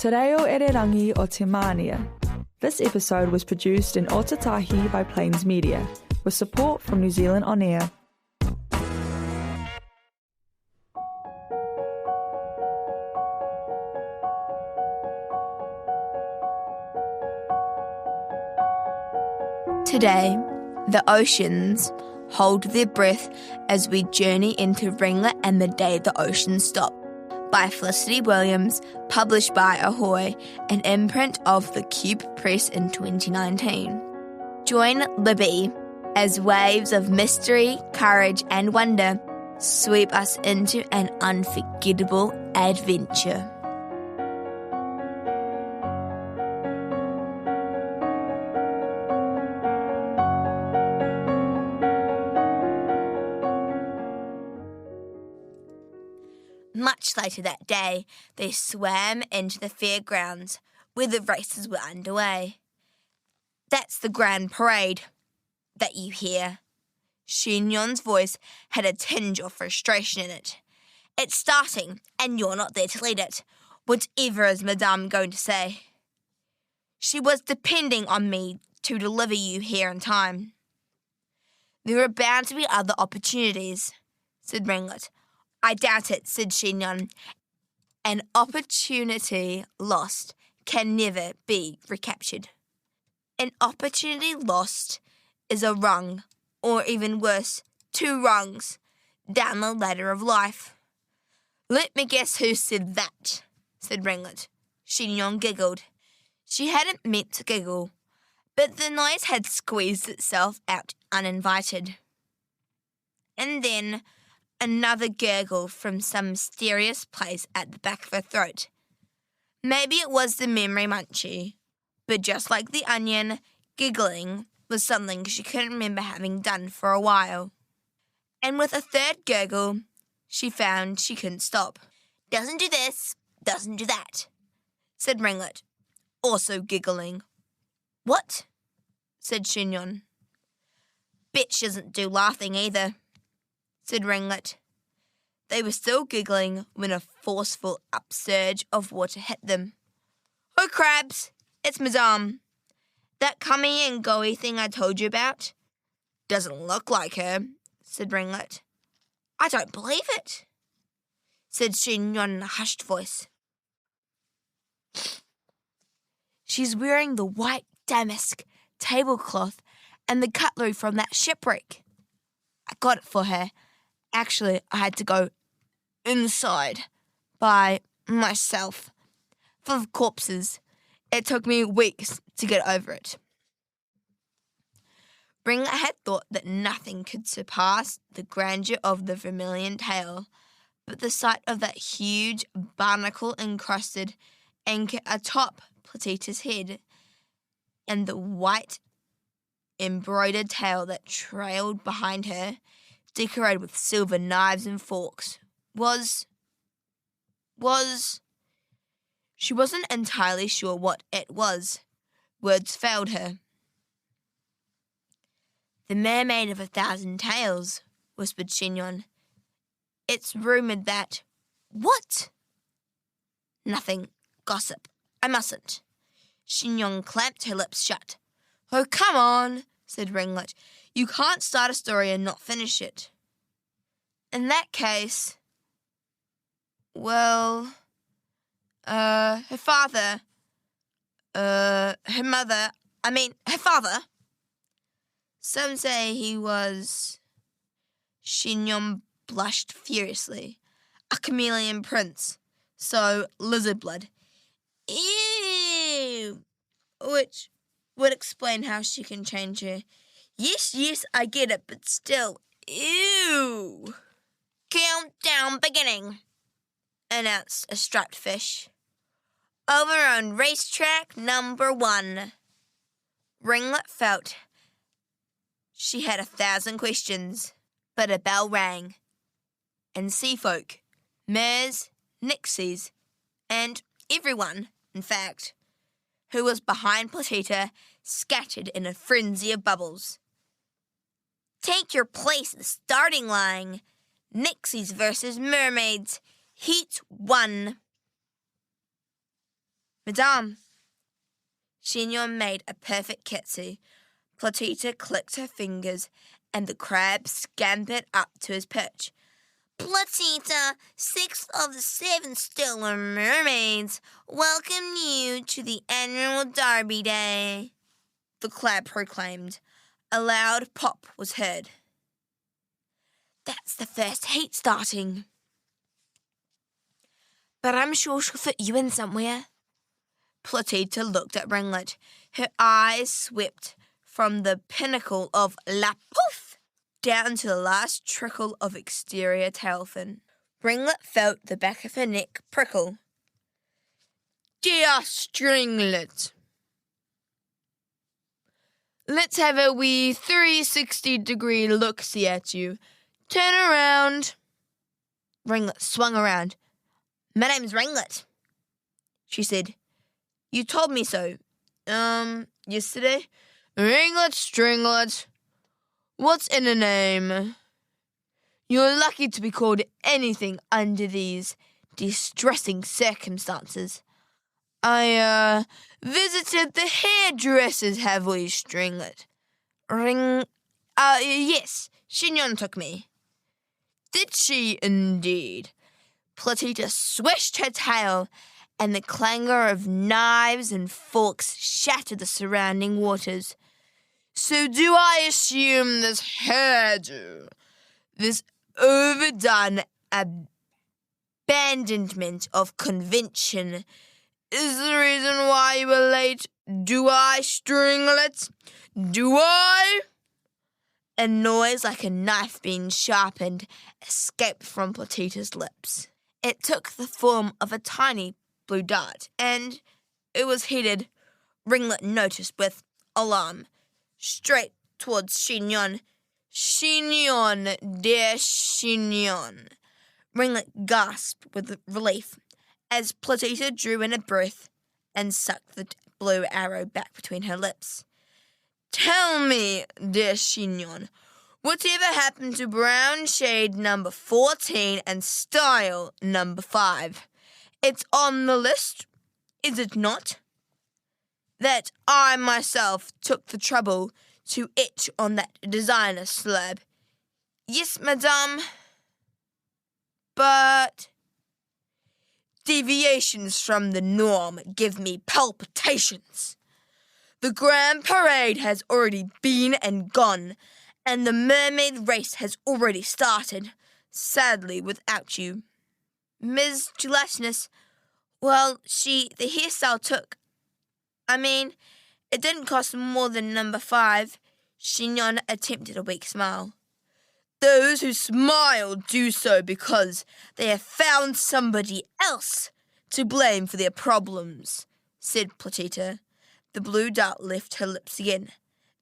Te reo ererangi o te mānia. This episode was produced in Otatahi by Plains Media, with support from New Zealand On Air. Today, the oceans hold their breath as we journey into Ringlet and the Day the Oceans Stop, by Felicity Williams, published by Ahoy, an imprint of the Cuba Press in 2019. Join Libby as waves of mystery, courage and wonder sweep us into an unforgettable adventure. Much later that day, they swam into the fairgrounds where the races were underway. That's the grand parade that you hear. Shinyon's voice had a tinge of frustration in it. It's starting, and you're not there to lead it. Whatever is Madame going to say? She was depending on me to deliver you here in time. There are bound to be other opportunities, said Ringlet. I doubt it, said Shinyon. An opportunity lost can never be recaptured. An opportunity lost is a rung, or even worse, 2 rungs, down the ladder of life. Let me guess who said that, said Ringlet. Shinyon giggled. She hadn't meant to giggle, but the noise had squeezed itself out uninvited. And then another gurgle from some mysterious place at the back of her throat. Maybe it was the memory munchie, but just like the onion, giggling was something she couldn't remember having done for a while. And with a third gurgle, she found she couldn't stop. Doesn't do this, doesn't do that, said Ringlet, also giggling. What? Said Shinyon. Bet she doesn't do laughing either, said Ringlet. They were still giggling when a forceful upsurge of water hit them. Oh, crabs! It's Madame. That coming and go-y thing I told you about? Doesn't look like her, said Ringlet. I don't believe it, said Shinyon in a hushed voice. She's wearing the white damask tablecloth and the cutlery from that shipwreck. I got it for her. Actually, I had to go inside by myself, full of corpses. It took me weeks to get over it. Ringlet had thought that nothing could surpass the grandeur of the vermilion tail, but the sight of that huge barnacle-encrusted anchor atop Platita's head and the white embroidered tail that trailed behind her, decorated with silver knives and forks, was... She wasn't entirely sure what it was. Words failed her. The mermaid of 1,000 tails, whispered Shinyon. It's rumoured that... What? Nothing. Gossip. I mustn't. Shinyon clamped her lips shut. Oh, come on, said Ringlet. You can't start a story and not finish it. In that case, well, her father, her mother, her father. Some say he was... Shinyon blushed furiously. A chameleon prince, so lizard blood. Ew! Which would explain how she can change her. Yes, I get it, but still, ew. Countdown beginning, announced a striped fish. Over on racetrack number 1. Ringlet felt she had 1,000 questions, but a bell rang, and sea folk, mares, nixies, and everyone, in fact, who was behind Platita, scattered in a frenzy of bubbles. Take your place at the starting line. Nixies versus mermaids. Heat 1. Madame. Chignon made a perfect curtsy. Platita clicked her fingers, and the crab scampered up to his perch. Platita, 6th of the 7 stellar mermaids, welcome you to the annual Derby Day, the crab proclaimed. A loud pop was heard. That's the first heat starting. But I'm sure she'll fit you in somewhere. Platita looked at Ringlet. Her eyes swept from the pinnacle of La Pouf down to the last trickle of exterior tail fin. Ringlet felt the back of her neck prickle. Dear Stringlet, let's have a wee 360-degree look-see at you. Turn around. Ringlet swung around. My name's Ringlet, she said. You told me so. Yesterday? Ringlet, Stringlet. What's in a name? You're lucky to be called anything under these distressing circumstances. I, visited the hairdressers, have we, Stringlet? Yes, Chignon took me. Did she indeed? Platita swished her tail, and the clangor of knives and forks shattered the surrounding waters. So do I assume this hairdo, this overdone abandonment of convention, is the reason why you were late? Do I, Stringlet? Do I? A noise like a knife being sharpened escaped from Platita's lips. It took the form of a tiny blue dart, and it was headed, Ringlet noticed with alarm, straight towards Chignon. Chignon, dear Chignon. Ringlet gasped with relief as Platita drew in a breath and sucked the blue arrow back between her lips. Tell me, dear Chignon, whatever happened to brown shade number 14 and style number 5? It's on the list, is it not? That I myself took the trouble to etch on that designer slab. Yes, madame. But deviations from the norm give me palpitations. The grand parade has already been and gone, and the mermaid race has already started, sadly without you. Ms. Gelatinous, well, the hairstyle took. It didn't cost more than number 5. Chignon attempted a weak smile. Those who smile do so because they have found somebody else to blame for their problems, said Platita. The blue dart left her lips again.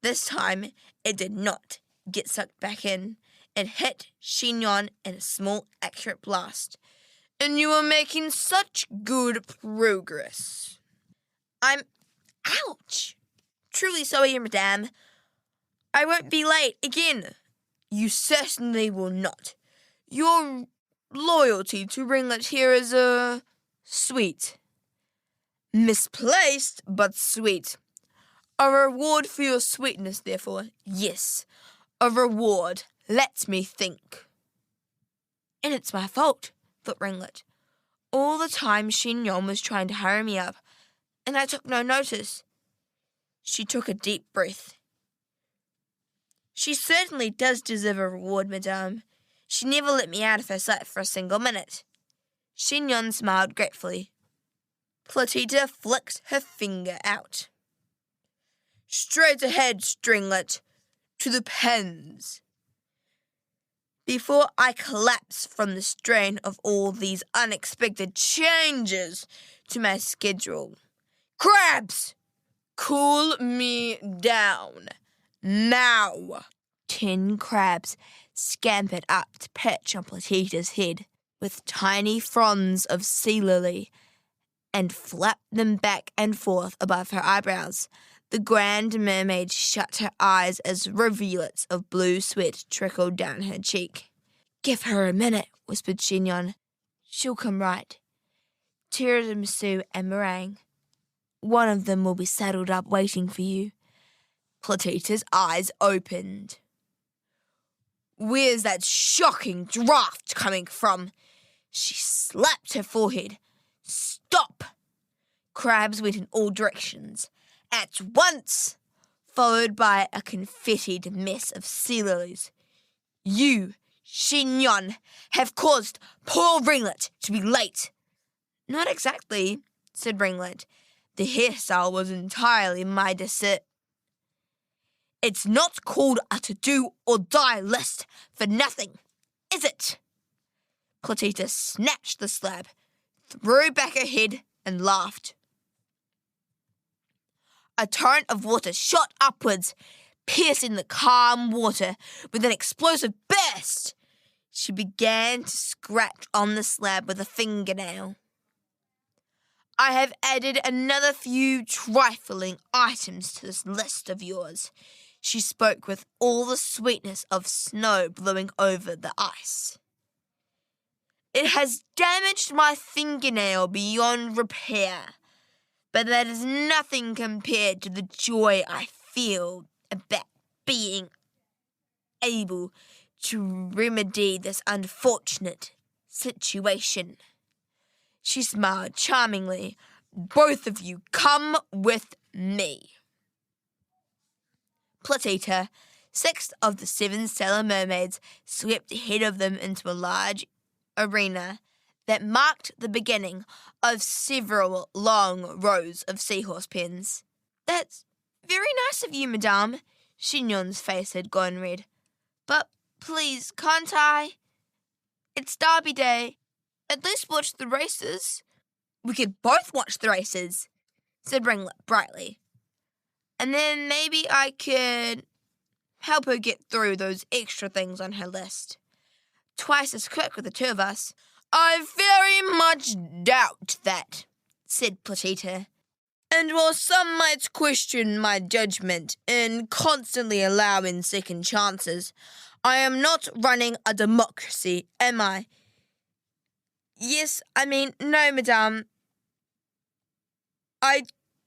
This time it did not get sucked back in. It hit Chignon in a small, accurate blast. And you are making such good progress. Ouch! Truly sorry, madame. I won't be late again. You certainly will not. Your loyalty to Ringlet here is, sweet. Misplaced, but sweet. A reward for your sweetness, therefore. Yes, a reward. Let me think. And it's my fault, thought Ringlet. All the time Chignon was trying to hurry me up, and I took no notice. She took a deep breath. She certainly does deserve a reward, madame. She never let me out of her sight for a single minute. Chignon smiled gratefully. Platita flicked her finger out. Straight ahead, Stringlet, to the pens. Before I collapse from the strain of all these unexpected changes to my schedule. Crabs! Cool me down. Now. 10 crabs scampered up to perch on Platita's head with tiny fronds of sea lily and flapped them back and forth above her eyebrows. The Grand Mermaid shut her eyes as rivulets of blue sweat trickled down her cheek. Give her a minute, whispered Chignon. She'll come right. Tiramisu and meringue. one of them will be saddled up waiting for you. Platita's eyes opened. Where's that shocking draft coming from? She slapped her forehead. Stop! Crabs went in all directions. At once! Followed by a confettied mess of sea lilies. You, Xinyon, have caused poor Ringlet to be late. Not exactly, said Ringlet. The hairstyle was entirely my desert. It's not called a to-do-or-die list for nothing, is it? Platita snatched the slab, threw back her head, and laughed. A torrent of water shot upwards, piercing the calm water with an explosive burst. She began to scratch on the slab with a fingernail. I have added another few trifling items to this list of yours. She spoke with all the sweetness of snow blowing over the ice. It has damaged my fingernail beyond repair, but that is nothing compared to the joy I feel about being able to remedy this unfortunate situation. She smiled charmingly. Both of you come with me. Platita, sixth of the 7 sailor mermaids, swept ahead of them into a large arena that marked the beginning of several long rows of seahorse pens. That's very nice of you, madame. Chignon's face had gone red. But please, can't I? It's Derby Day. At least watch the races. We could both watch the races, said Ringlet brightly. And then maybe I could help her get through those extra things on her list. Twice as quick with the two of us. I very much doubt that, said Platita. And while some might question my judgment in constantly allowing second chances, I am not running a democracy, am I? Yes, I mean, no, madame.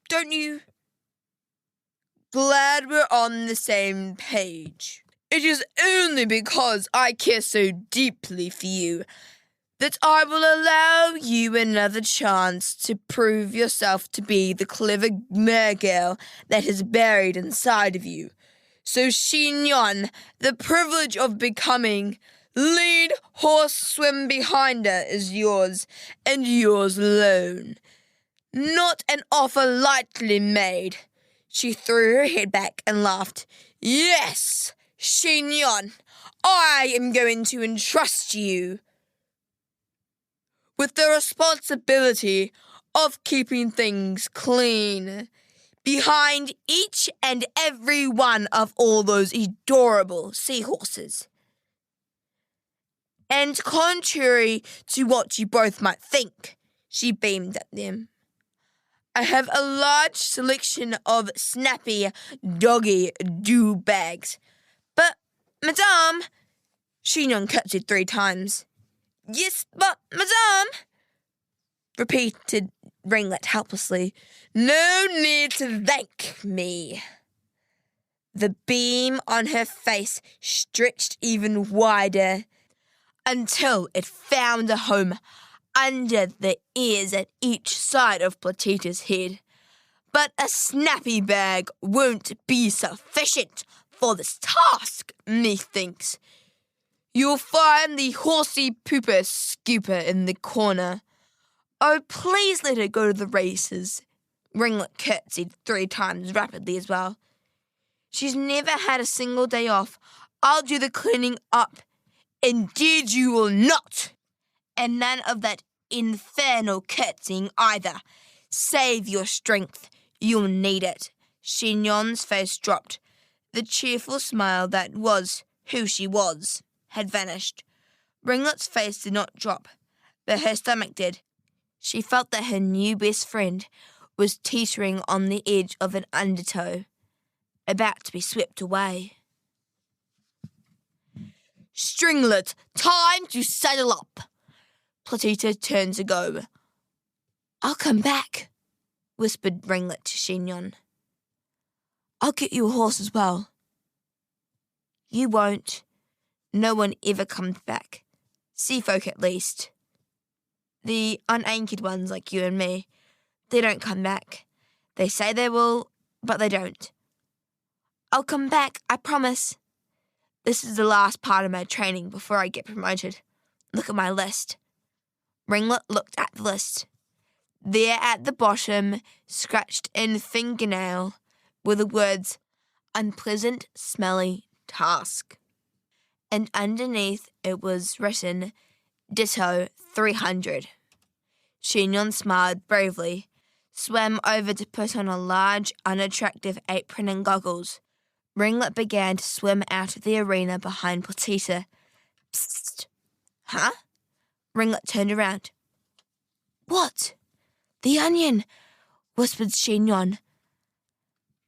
Don't you? Glad we're on the same page. It is only because I care so deeply for you that I will allow you another chance to prove yourself to be the clever Mergirl that is buried inside of you. So, Xinyon, the privilege of becoming lead horse swim behind her is yours, and yours alone. Not an offer lightly made. She threw her head back and laughed. Yes, Xinyon, I am going to entrust you with the responsibility of keeping things clean behind each and every one of all those adorable seahorses. And contrary to what you both might think, she beamed at them, I have a large selection of snappy doggy do bags. But, madame, Xinyon curtsied 3 times. Yes, but, madame, repeated Ringlet helplessly. No need to thank me. The beam on her face stretched even wider until it found a home under the ears at each side of Platita's head. But a snappy bag won't be sufficient for this task, methinks. You'll find the horsey pooper scooper in the corner. Oh, please let her go to the races. Ringlet curtsied 3 times rapidly as well. She's never had a single day off. I'll do the cleaning up. Indeed you will not. And none of that infernal curtsying either. Save your strength. You'll need it. Chignon's face dropped. The cheerful smile that was who she was had vanished. Ringlet's face did not drop, but her stomach did. She felt that her new best friend was teetering on the edge of an undertow, about to be swept away. Stringlet, time to saddle up. Platita turned to go. I'll come back, whispered Ringlet to Chignon. I'll get you a horse as well. You won't. No one ever comes back. Sea folk at least. The unanchored ones like you and me, they don't come back. They say they will, but they don't. I'll come back, I promise. This is the last part of my training before I get promoted. Look at my list. Ringlet looked at the list. There at the bottom, scratched in fingernail, were the words, unpleasant, smelly task. And underneath it was written, ditto 300. Chignon smiled bravely, swam over to put on a large, unattractive apron and goggles. Ringlet began to swim out of the arena behind Platita. Psst. Huh? Ringlet turned around. What? The onion, whispered Chignon.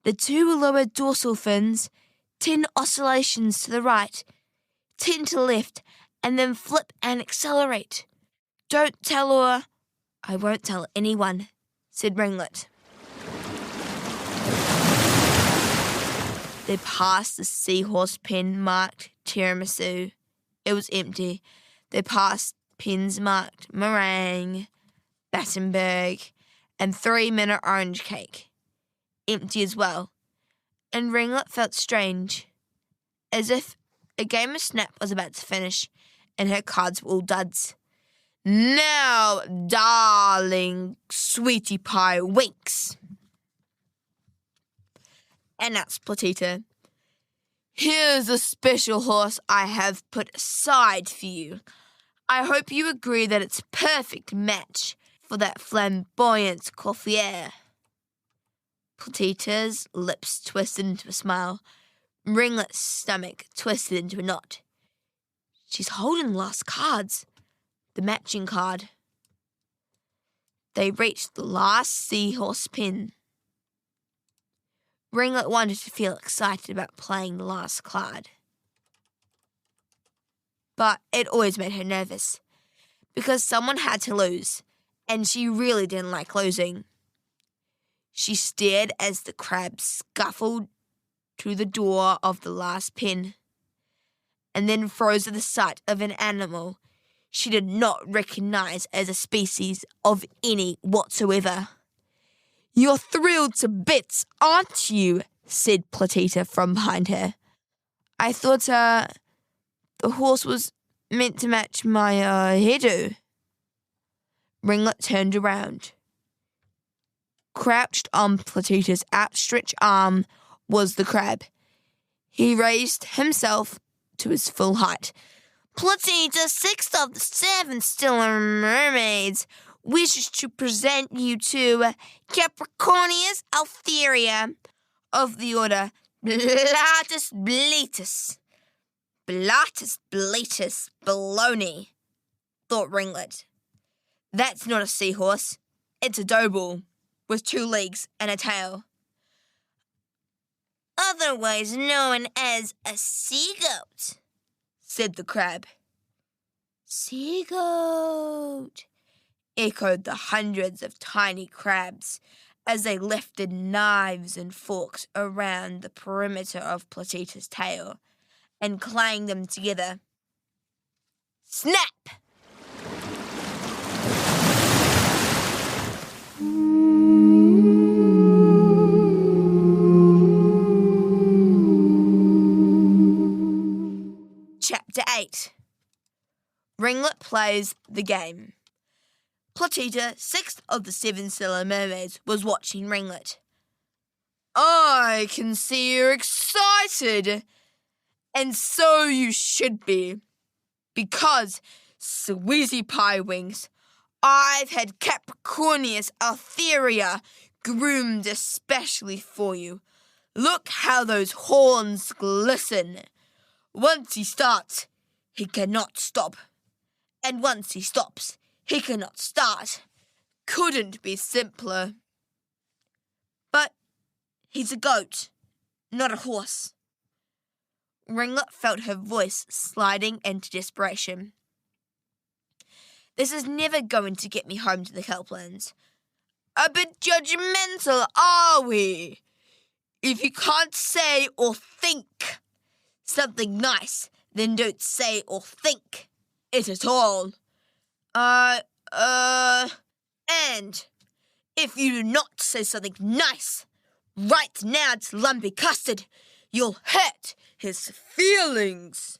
The 2 lower dorsal fins, 10 oscillations to the right, 10 to the left, and then flip and accelerate. Don't tell her. I won't tell anyone, said Ringlet. They passed the seahorse pen marked tiramisu. It was empty. They passed pens marked meringue, Battenberg, and 3-minute orange cake. Empty as well. And Ringlet felt strange, as if a game of Snap was about to finish and her cards were all duds. Now, darling sweetie pie winks, announced Platita. Here's a special horse I have put aside for you. I hope you agree that it's a perfect match for that flamboyant coiffure. Platita's lips twisted into a smile. Ringlet's stomach twisted into a knot. She's holding the last cards. The matching card. They reached the last seahorse pin. Ringlet wanted to feel excited about playing the last card. But it always made her nervous, because someone had to lose, and she really didn't like losing. She stared as the crab scuffled to the door of the last pin, and then froze at the sight of an animal she did not recognize as a species of any whatsoever. You're thrilled to bits, aren't you? Said Platita from behind her. I thought, the horse was meant to match my, hairdo. Ringlet turned around. Crouched on Platita's outstretched arm was the crab. He raised himself to his full height. Platita, 6th of the 7 stellar mermaids, wishes to present you to Capricornius Altheria of the order Blatus Bleatus. Blatus Bleatus baloney, thought Ringlet. That's not a seahorse. It's a doughball with 2 legs and a tail. Otherwise known as a sea-goat, said the crab. Sea-goat, echoed the hundreds of tiny crabs as they lifted knives and forks around the perimeter of Platita's tail and clanged them together. Snap! Chapter 8. Ringlet plays the game. Platita, 6th of the 7 stellar mermaids, was watching Ringlet. I can see you're excited, and so you should be, because, sweetie pie wings, I've had Capricornius Altheria groomed especially for you. Look how those horns glisten. Once he starts, he cannot stop. And once he stops, he cannot start. Couldn't be simpler. But he's a goat, not a horse. Ringlet felt her voice sliding into desperation. This is never going to get me home to the Kelplands. a bit judgmental, are we? If you can't say or think something nice, then don't say or think it at all. And if you do not say something nice right now to Lumpy Custard, you'll hurt his feelings.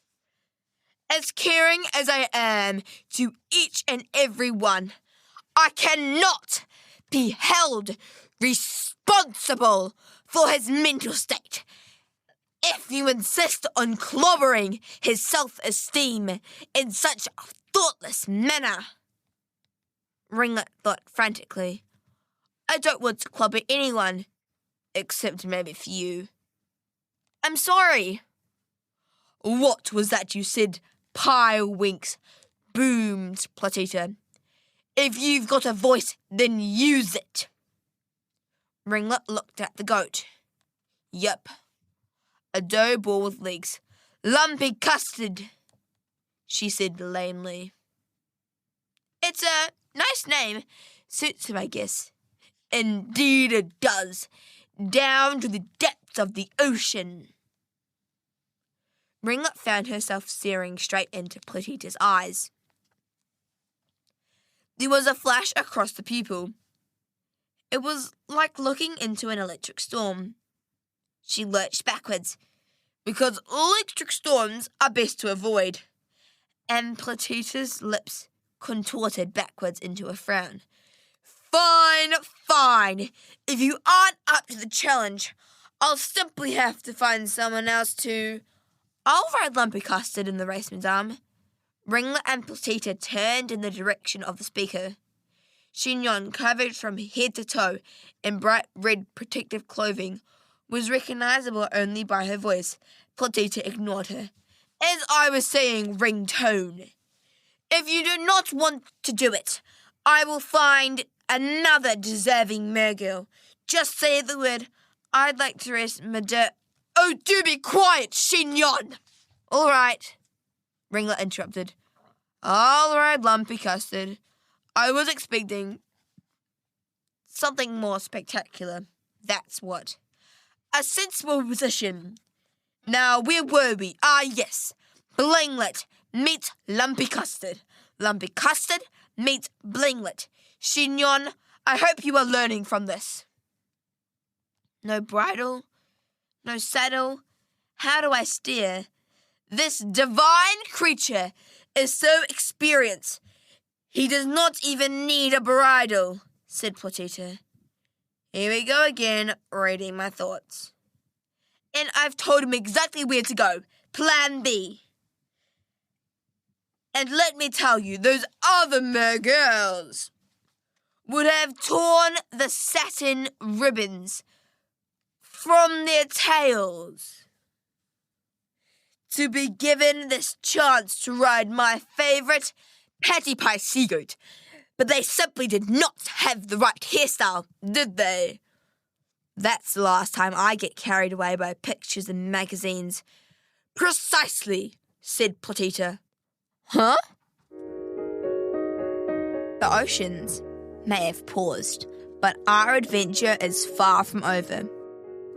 As caring as I am to each and every one, I cannot be held responsible for his mental state. If you insist on clobbering his self-esteem in such a thoughtless manner. Ringlet thought frantically. I don't want to clobber anyone, except maybe for you. I'm sorry. What was that you said, Pie Winks? Boomed Platita. If you've got a voice, then use it. Ringlet looked at the goat. Yep. A dough ball with legs. Lumpy Custard, she said lamely. It's a nice name. Suits him, I guess. Indeed it does. Down to the depths of the ocean. Ringlet found herself staring straight into Platita's eyes. There was a flash across the pupil. It was like looking into an electric storm. She lurched backwards, because electric storms are best to avoid. And Platita's lips contorted backwards into a frown. Fine. If you aren't up to the challenge, I'll simply have to find someone else to... I'll ride Lumpy Custard in the race, madame. Ringlet and Platita turned in the direction of the speaker. Chignon, covered from head to toe in bright red protective clothing, was recognizable only by her voice. Platita ignored her. As I was saying, ringtone. If you do not want to do it, I will find another deserving Mergirl. Just say the word. I'd like to race Oh, do be quiet, Chignon! All right, Ringlet interrupted. All right, Lumpy Custard. I was expecting something more spectacular. That's what. A sensible position. Now, where were we? Ah, yes. Blinglet meets Lumpy Custard. Lumpy Custard meets Blinglet. Chignon, I hope you are learning from this. No bridle, no saddle. How do I steer? This divine creature is so experienced. He does not even need a bridle, said Platita. Here we go again, reading my thoughts. And I've told him exactly where to go. Plan B. And let me tell you, those other Mergirls would have torn the satin ribbons from their tails to be given this chance to ride my favourite Patty Pie Seagoat. But they simply did not have the right hairstyle, did they? That's the last time I get carried away by pictures and magazines. Precisely, said Platita. Huh? The oceans may have paused, but our adventure is far from over.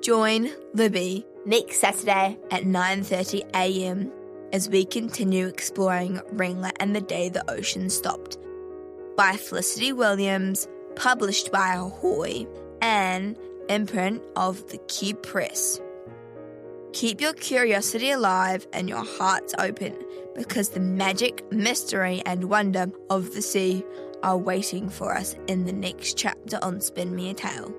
Join Libby next Saturday at 9:30 a.m. as we continue exploring Ringlet and the Day the Ocean Stopped, by Felicity Williams, published by Ahoy, and imprint of the Cuba Press. Keep your curiosity alive and your hearts open, because the magic, mystery and wonder of the sea are waiting for us in the next chapter on Spin Me a Tale.